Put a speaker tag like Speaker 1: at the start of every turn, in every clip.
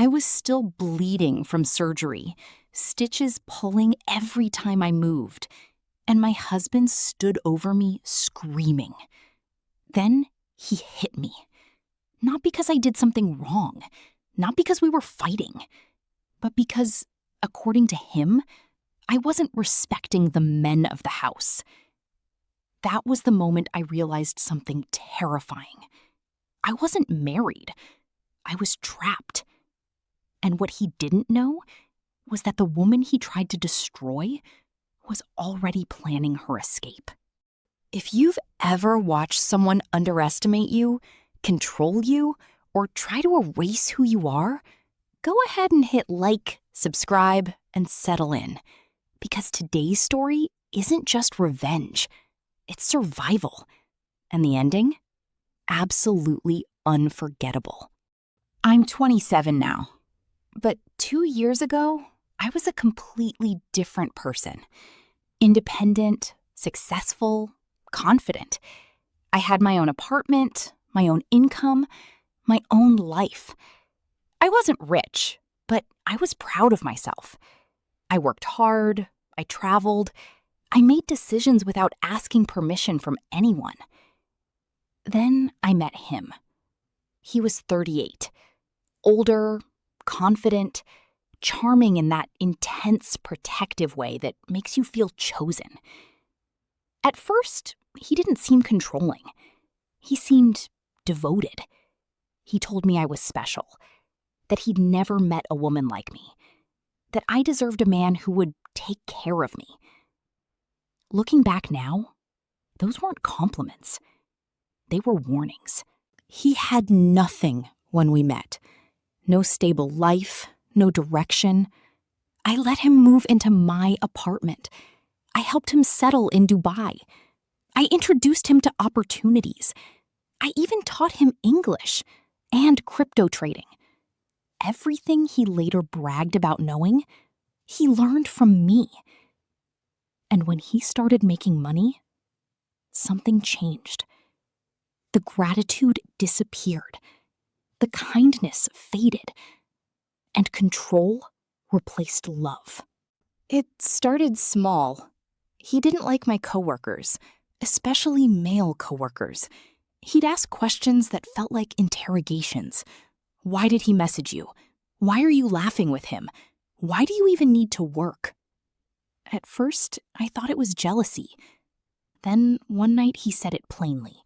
Speaker 1: I was still bleeding from surgery, stitches pulling every time I moved, and my husband stood over me screaming. Then he hit me. Not because I did something wrong, not because we were fighting, but because, according to him, I wasn't respecting the men of the house. That was the moment I realized something terrifying. I wasn't married. I was trapped. And what he didn't know was that the woman he tried to destroy was already planning her escape. If you've ever watched someone underestimate you, control you, or try to erase who you are, go ahead and hit like, subscribe, and settle in. Because today's story isn't just revenge, it's survival. And the ending? Absolutely unforgettable. I'm 27 now, but 2 years ago, I was a completely different person. Independent, successful, confident. I had my own apartment, my own income, my own life. I wasn't rich, but I was proud of myself. I worked hard, I traveled, I made decisions without asking permission from anyone. Then I met him. He was 38, older, confident, charming in that intense, protective way that makes you feel chosen. At first, he didn't seem controlling. He seemed devoted. He told me I was special, that he'd never met a woman like me, that I deserved a man who would take care of me. Looking back now, those weren't compliments. They were warnings. He had nothing when we met. No stable life, no direction. I let him move into my apartment. I helped him settle in Dubai. I introduced him to opportunities. I even taught him English and crypto trading. Everything he later bragged about knowing, he learned from me. And when he started making money, something changed. The gratitude disappeared. The kindness faded. And control replaced love. It started small. He didn't like my coworkers, especially male coworkers. He'd ask questions that felt like interrogations. Why did he message you? Why are you laughing with him? Why do you even need to work? At first, I thought it was jealousy. Then, one night, he said it plainly.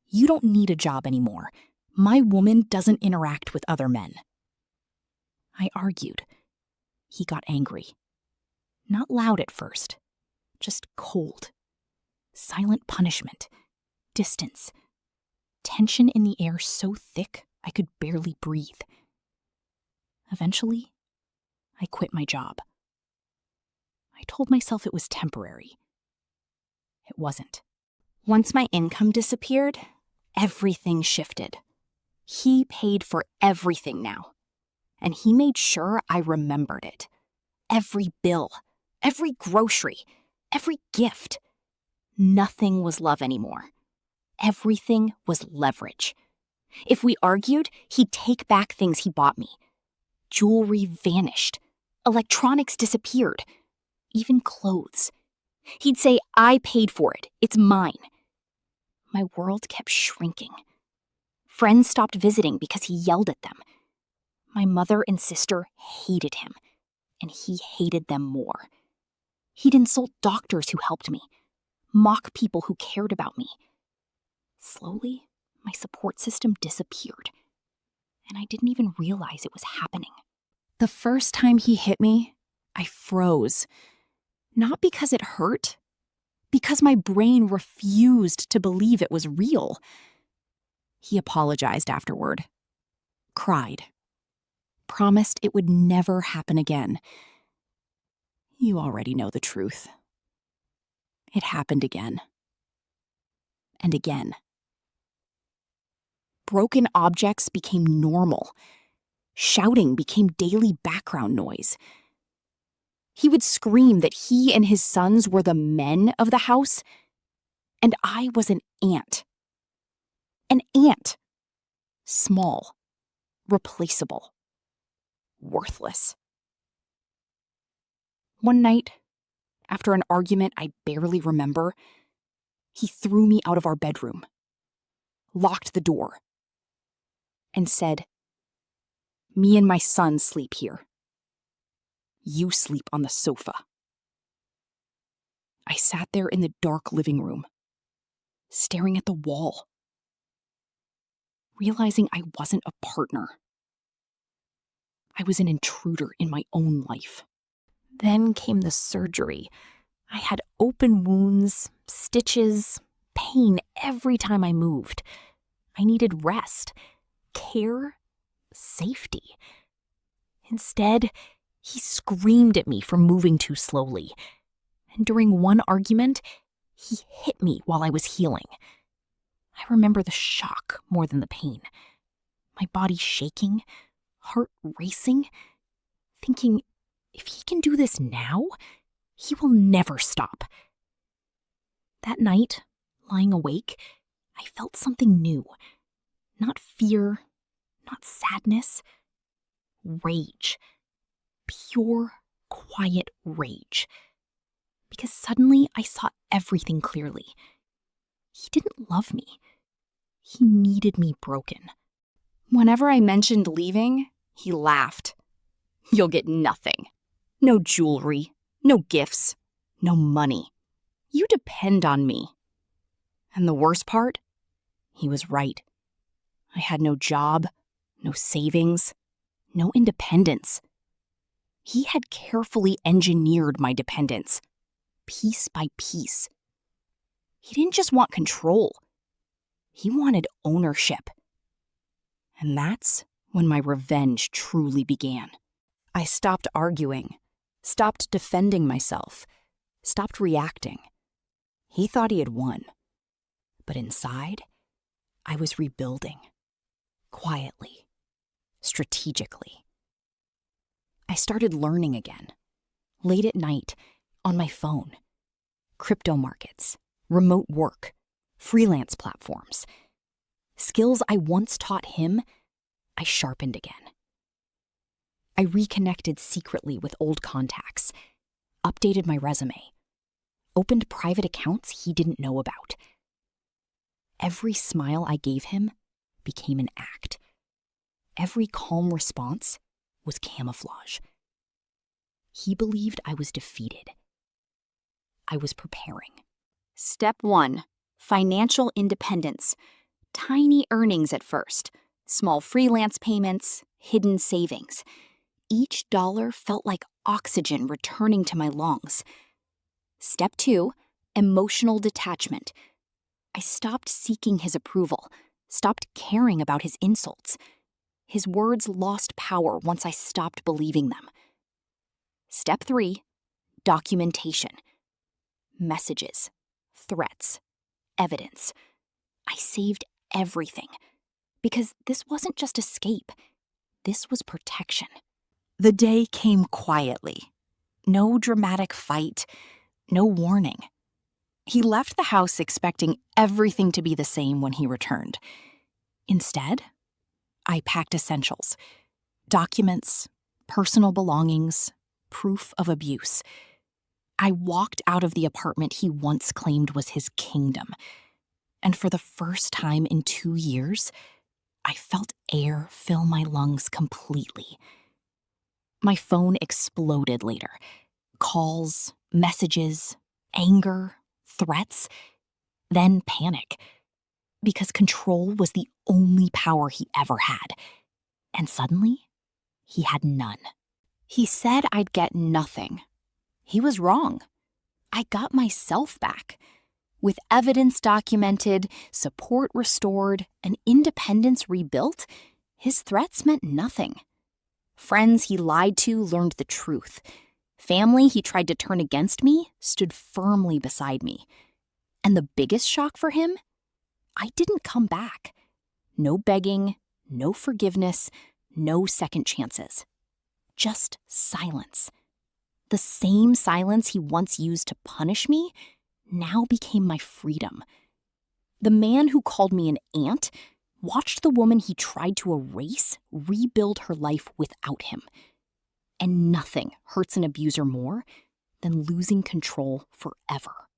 Speaker 1: You don't need a job anymore. My woman doesn't interact with other men. I argued. He got angry. Not loud at first, just cold. Silent punishment. Distance. Tension in the air so thick I could barely breathe. Eventually, I quit my job. I told myself it was temporary. It wasn't. Once my income disappeared, everything shifted. He paid for everything now, and he made sure I remembered it. Every bill, every grocery, every gift. Nothing was love anymore. Everything was leverage. If we argued, he'd take back things he bought me. Jewelry vanished. Electronics disappeared. Even clothes. He'd say, I paid for it. It's mine. My world kept shrinking. Friends stopped visiting because he yelled at them. My mother and sister hated him, and he hated them more. He'd insult doctors who helped me, mock people who cared about me. Slowly, my support system disappeared, and I didn't even realize it was happening. The first time he hit me, I froze. Not because it hurt, because my brain refused to believe it was real. He apologized afterward, cried, promised it would never happen again. You already know the truth. It happened again. And again. Broken objects became normal. Shouting became daily background noise. He would scream that he and his sons were the men of the house, and I was an ant. An ant. Small. Replaceable. worthless. One night, after an argument I barely remember, he threw me out of our bedroom, locked the door, and said, "Me and my son sleep here. You sleep on the sofa." I sat there in the dark living room, staring at the wall, realizing I wasn't a partner. I was an intruder in my own life. Then came the surgery. I had open wounds, stitches, pain every time I moved. I needed rest, care, safety. Instead, he screamed at me for moving too slowly. And during one argument, he hit me while I was healing. I remember the shock more than the pain. My body shaking, heart racing, thinking, if he can do this now, he will never stop. That night, lying awake, I felt something new. Not fear, not sadness. Rage. Pure, quiet rage. Because suddenly I saw everything clearly. He didn't love me. He needed me broken. Whenever I mentioned leaving, he laughed. "You'll get nothing. No jewelry, no gifts, no money. You depend on me." And the worst part? He was right. I had no job, no savings, no independence. He had carefully engineered my dependence, piece by piece. He didn't just want control. He wanted ownership. And that's when my revenge truly began. I stopped arguing, stopped defending myself, stopped reacting. He thought he had won. But inside, I was rebuilding. Quietly, strategically. I started learning again. Late at night, on my phone. Crypto markets, remote work, freelance platforms. Skills I once taught him, I sharpened again. I reconnected secretly with old contacts, updated my resume, opened private accounts he didn't know about. Every smile I gave him became an act. Every calm response was camouflage. He believed I was defeated. I was preparing. Step 1. Financial independence. Tiny earnings at first. Small freelance payments, hidden savings. Each dollar felt like oxygen returning to my lungs. Step 2. Emotional detachment. I stopped seeking his approval, stopped caring about his insults. His words lost power once I stopped believing them. Step 3. Documentation. Messages, threats, evidence. I saved everything because this wasn't just escape. This was protection. The day came quietly. No dramatic fight, no warning. He left the house expecting everything to be the same when he returned. Instead, I packed essentials, documents, personal belongings, proof of abuse. I walked out of the apartment he once claimed was his kingdom. And for the first time in 2 years, I felt air fill my lungs completely. My phone exploded later. Calls, messages, anger, threats, then panic. Because control was the only power he ever had. And suddenly, he had none. He said I'd get nothing. He was wrong. I got myself back. With evidence documented, support restored, and independence rebuilt, his threats meant nothing. Friends he lied to learned the truth. Family he tried to turn against me stood firmly beside me. And the biggest shock for him? I didn't come back. No begging, no forgiveness, no second chances. Just silence. The same silence he once used to punish me now became my freedom. The man who called me an ant watched the woman he tried to erase rebuild her life without him. And nothing hurts an abuser more than losing control forever.